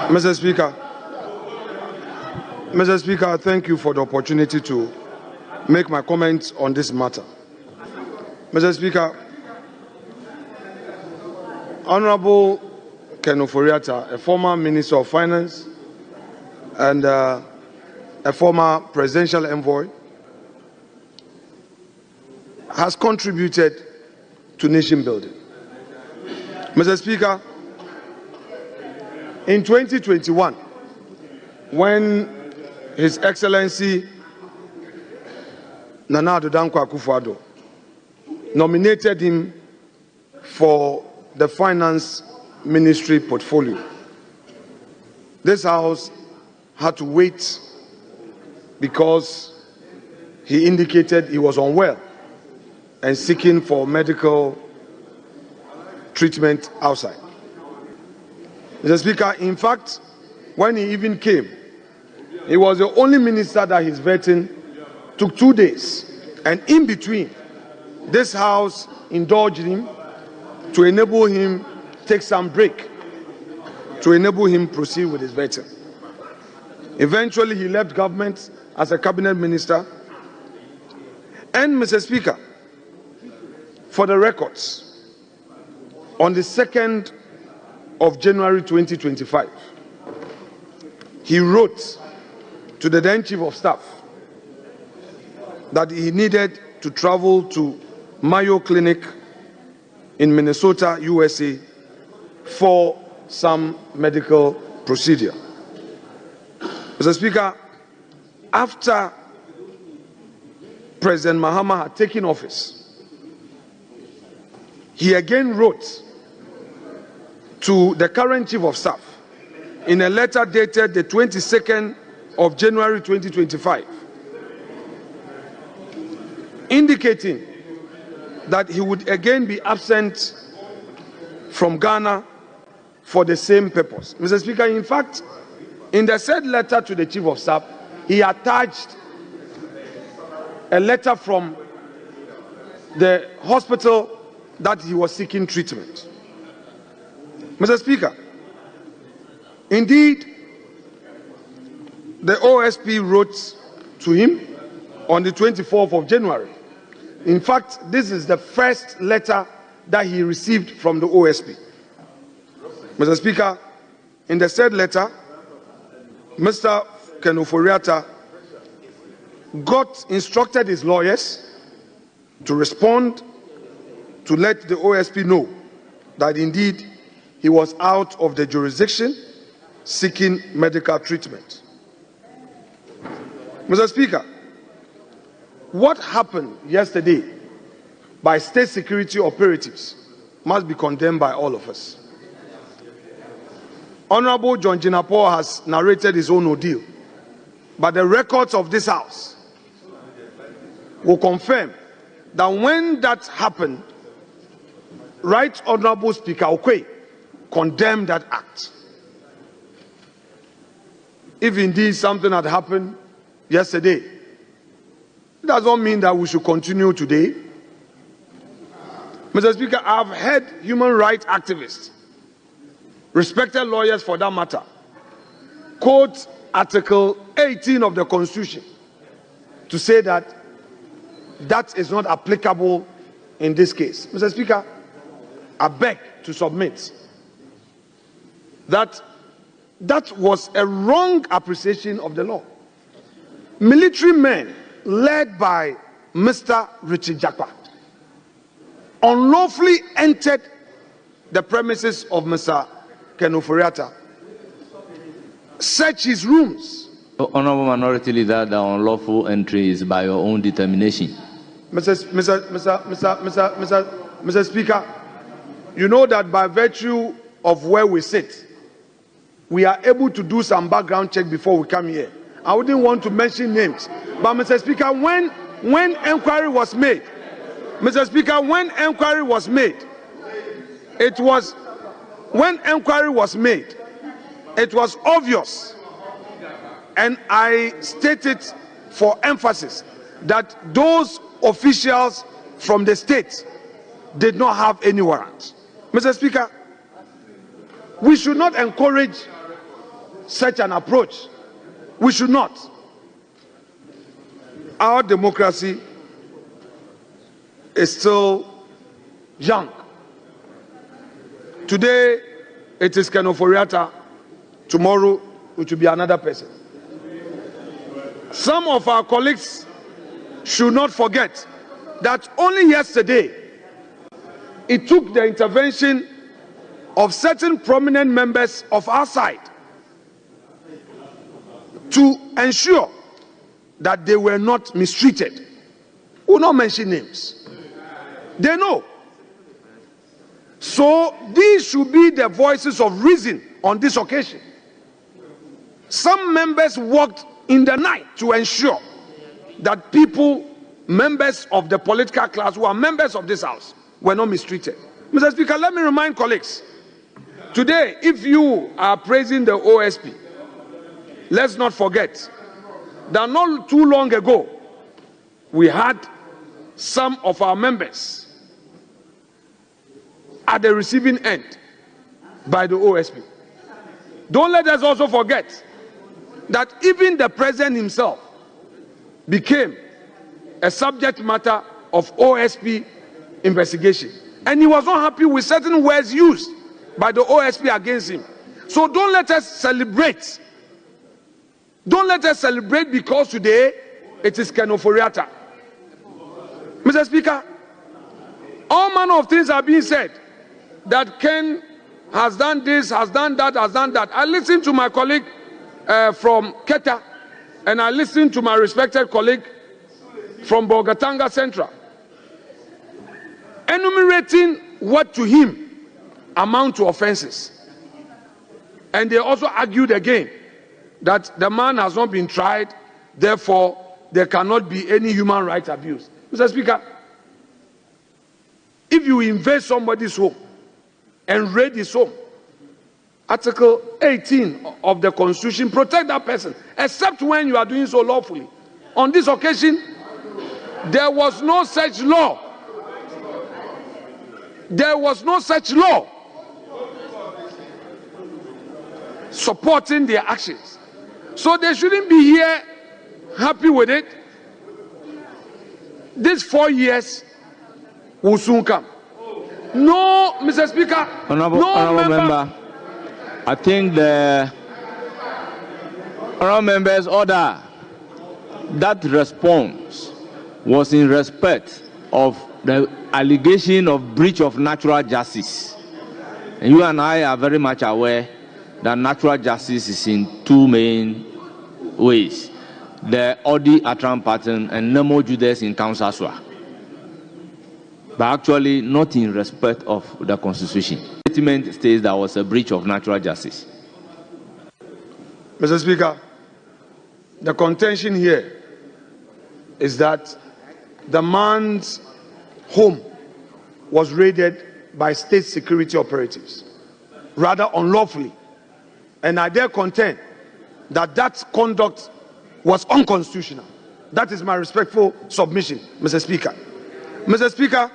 Mr. Speaker, thank you for the opportunity to make my comments on this matter. Mr. Speaker, Honorable Ken Ofori-Atta, a former Minister of Finance and a former presidential envoy, has contributed to nation building. Mr. Speaker, in 2021, when His Excellency Nana Addo Dankwa Akufo-Addo nominated him for the Finance Ministry portfolio, this House had to wait because he indicated he was unwell and seeking for medical treatment outside. Mr. Speaker, in fact, when he even came, he was the only minister that his vetting took 2 days. And in between, this House indulged him to enable him take some break, to enable him proceed with his vetting. Eventually, he left government as a cabinet minister. And, Mr. Speaker, for the records, on the 2nd of January 2025, he wrote to the then Chief of Staff that he needed to travel to Mayo Clinic in Minnesota, USA, for some medical procedure. Mr. Speaker, after President Mahama had taken office, he again wrote to the current Chief of Staff in a letter dated the 22nd of January 2025, indicating that he would again be absent from Ghana for the same purpose. Mr. Speaker, in fact, in the said letter to the Chief of Staff, he attached a letter from the hospital that he was seeking treatment. Mr. Speaker, indeed, the OSP wrote to him on the 24th of January. In fact, this is the first letter that he received from the OSP. Mr. Speaker, in the said letter, Mr. Ken Ofori-Atta instructed his lawyers to respond to let the OSP know that indeed he was out of the jurisdiction seeking medical treatment. Mr. Speaker, what happened yesterday by state security operatives must be condemned by all of us. Honorable John Jinapor has narrated his own ordeal, but the records of this House will confirm that when that happened, Right Honorable Speaker Okwe condemned that act. If indeed something had happened yesterday, it does not mean that we should continue today. Mr. Speaker, I have heard human rights activists, respected lawyers for that matter, quote Article 18 of the Constitution to say that that is not applicable in this case. Mr. Speaker, I beg to submit that that was a wrong appreciation of the law. Military men led by Mr. Richard Jakpa unlawfully entered the premises of Mr. Ken Ofori-Atta, searched his rooms. Honorable Minority Leader, the unlawful entry is by your own determination. Mr. Speaker, you know that by virtue of where we sit, we are able to do some background check before we come here. I wouldn't want to mention names, but Mr. Speaker, when inquiry was made, Mr. Speaker, when inquiry was made, it was obvious, and I stated for emphasis that those officials from the state did not have any warrant. Mr. Speaker, we should not encourage such an approach. We should not. Our democracy is still young. Today, it is Ken Ofori-Atta. Tomorrow, it will be another person. Some of our colleagues should not forget that only yesterday, it took the intervention of certain prominent members of our side to ensure that they were not mistreated. We will not mention names. They know. So these should be the voices of reason on this occasion. Some members worked in the night to ensure that people, members of the political class who are members of this house, were not mistreated. Mr. Speaker, let me remind colleagues, today, if you are praising the OSP, let's not forget that not too long ago, we had some of our members at the receiving end by the OSP. Don't let us also forget that even the president himself became a subject matter of OSP investigation. And he was not happy with certain words used by the OSP against him. So don't let us celebrate. Don't let us celebrate because today it is Ken Ofori-Atta. Mr. Speaker, all manner of things are being said that Ken has done this, has done that, has done that. I listened to my colleague from Keta, and I listened to my respected colleague from Bogatanga Central, enumerating what to him amount to offenses. And they also argued again that the man has not been tried, therefore there cannot be any human rights abuse. Mr. Speaker, if you invade somebody's home and raid his home, Article 18 of the Constitution protect that person, except when you are doing so lawfully. On this occasion, there was no such law. There was no such law supporting their actions. So they shouldn't be here happy with it. These 4 years will soon come. No, Mr. Speaker, Honorable member, I think the honorable member's order, that response was in respect of the allegation of breach of natural justice. And you and I are very much aware that natural justice is in two main ways: the Odi Atram pattern and Nemo Judas in Council, but actually not in respect of the Constitution. The statement states there was a breach of natural justice. Mr. Speaker, the contention here is that the man's home was raided by state security operatives, rather unlawfully. And I dare contend that that conduct was unconstitutional. That is my respectful submission, Mr. Speaker. Mr. Speaker,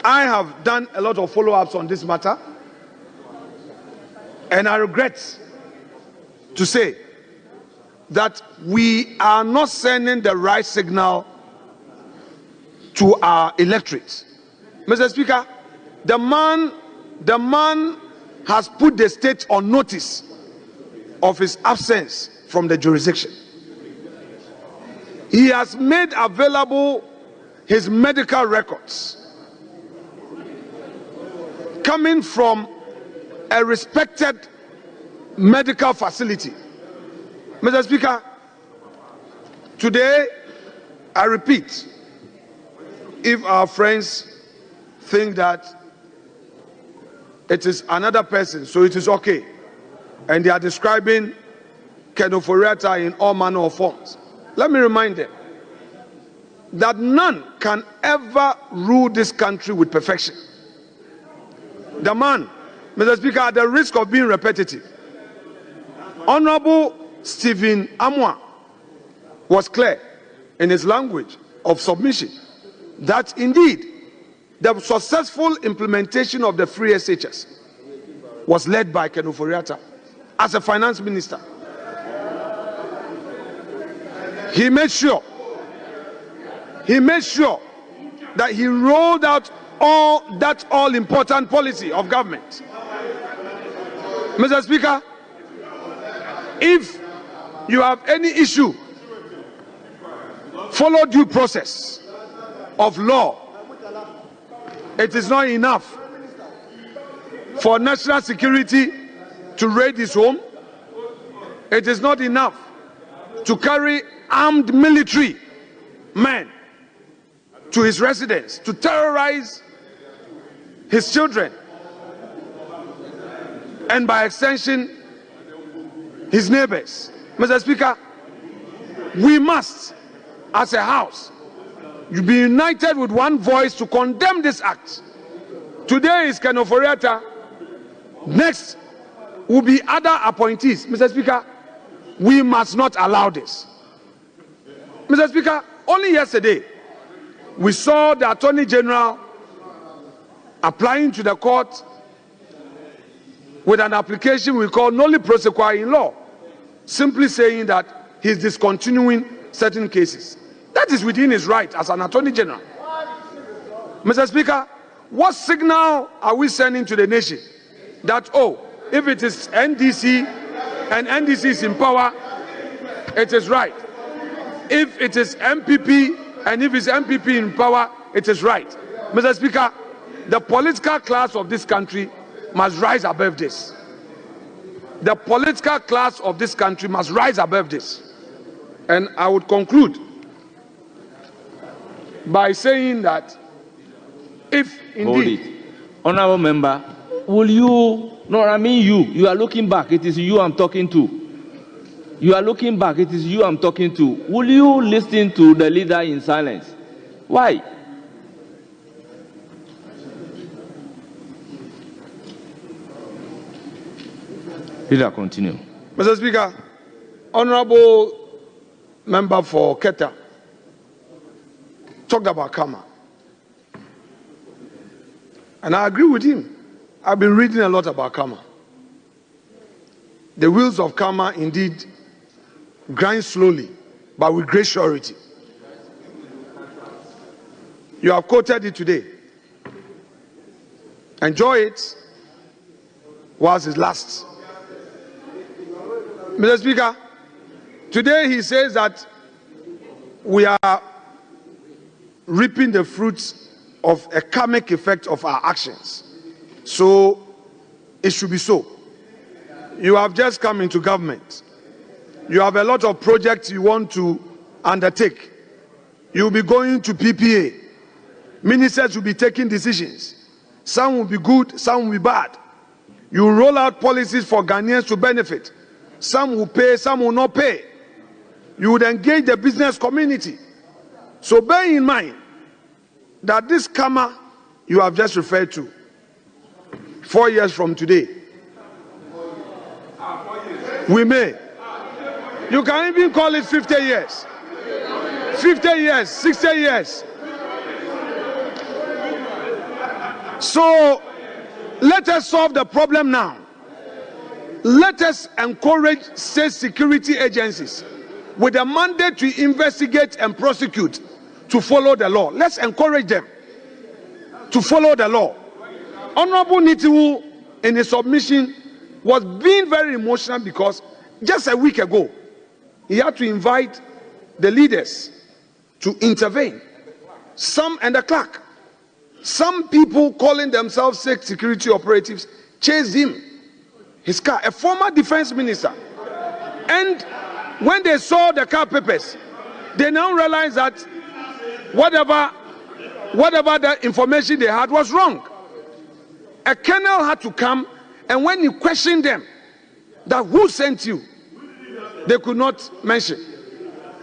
I have done a lot of follow-ups on this matter, and I regret to say that we are not sending the right signal to our electorate. Mr. Speaker, the man has put the state on notice of his absence from the jurisdiction. He has made available his medical records coming from a respected medical facility. Mr. Speaker, today, I repeat, if our friends think that it is another person, so it is okay, and they are describing Ken Ofori-Atta in all manner of forms, let me remind them that none can ever rule this country with perfection. The man, Mr. Speaker, at the risk of being repetitive, Honorable Stephen Amwa was clear in his language of submission that indeed the successful implementation of the free SHS was led by Ken Ofori-Atta as a finance minister. He made sure that he rolled out all important policy of government. Mr. Speaker, if you have any issue, follow due process of law. It is not enough for national security to raid his home. It is not enough to carry armed military men to his residence to terrorize his children and by extension his neighbors. Mr. Speaker, we must, as a house, be united with one voice to condemn this act. Today is Ken Ofori-Atta. Next will be other appointees. Mr. Speaker, we must not allow this. Mr. Speaker, only yesterday we saw the Attorney General applying to the court with an application we call nolli prosequi in law, simply saying that he's discontinuing certain cases. That is within his right as an Attorney General. Mr. Speaker, what signal are we sending to the nation that, oh, if it is NDC and NDC is in power, it is right? If it is MPP and if it's MPP in power, it is right? Mr. Speaker, the political class of this country must rise above this. The political class of this country must rise above this. And I would conclude by saying that if indeed... Honorable member, will you... No, I mean you are looking back. It is you I'm talking to. You are looking back. It is you I'm talking to. Will you listen to the leader in silence? Why? Leader, continue. Mr. Speaker, Honorable Member for Keta talked about karma. And I agree with him. I've been reading a lot about karma. The wheels of karma indeed grind slowly, but with great surety. You have quoted it today. Enjoy it whilst it lasts. Mr. Speaker, today he says that we are reaping the fruits of a karmic effect of our actions. So it should be so. You have just come into government. You have a lot of projects you want to undertake. You'll be going to PPA. Ministers will be taking decisions. Some will be good, some will be bad. You roll out policies for Ghanaians to benefit. Some will pay, some will not pay. You would engage the business community. So bear in mind that this karma you have just referred to, 4 years from today, we may. You can even call it 50 years. 50 years, 60 years. So let us solve the problem now. Let us encourage state security agencies with a mandate to investigate and prosecute to follow the law. Let's encourage them to follow the law. Honorable Nitiwu, in his submission, was being very emotional because just a week ago, he had to invite the leaders to intervene. Some and the clerk. Some people calling themselves state security operatives chased him, his car, a former defense minister. And when they saw the car papers, they now realized that whatever the information they had was wrong. A colonel had to come, and when he questioned them that who sent you, they could not mention.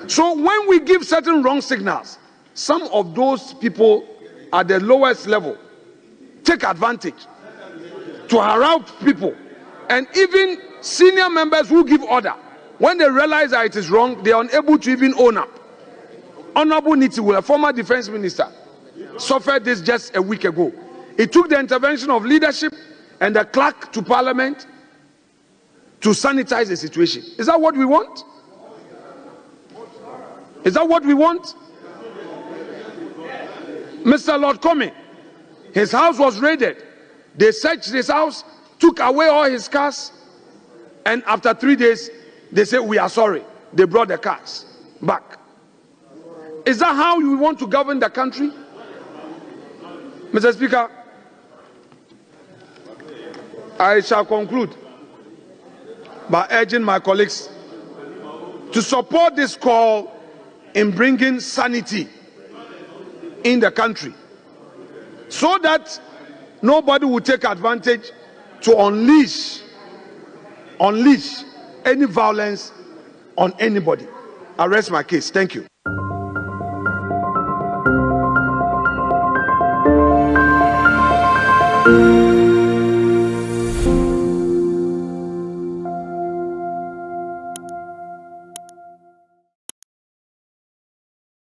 So when we give certain wrong signals, some of those people at the lowest level take advantage to harass people, and even senior members who give order, when they realize that it is wrong, they are unable to even own up. Honorable Nitiwu, a former defense minister, suffered this just a week ago. It took the intervention of leadership and the clerk to Parliament to sanitize the situation. Is that what we want? Is that what we want? Mr. Lord Comey, his house was raided. They searched his house, took away all his cars, and after 3 days, they said, we are sorry. They brought the cars back. Is that how you want to govern the country? Mr. Speaker, I shall conclude by urging my colleagues to support this call in bringing sanity in the country, so that nobody will take advantage to unleash any violence on anybody. I rest my case. Thank you.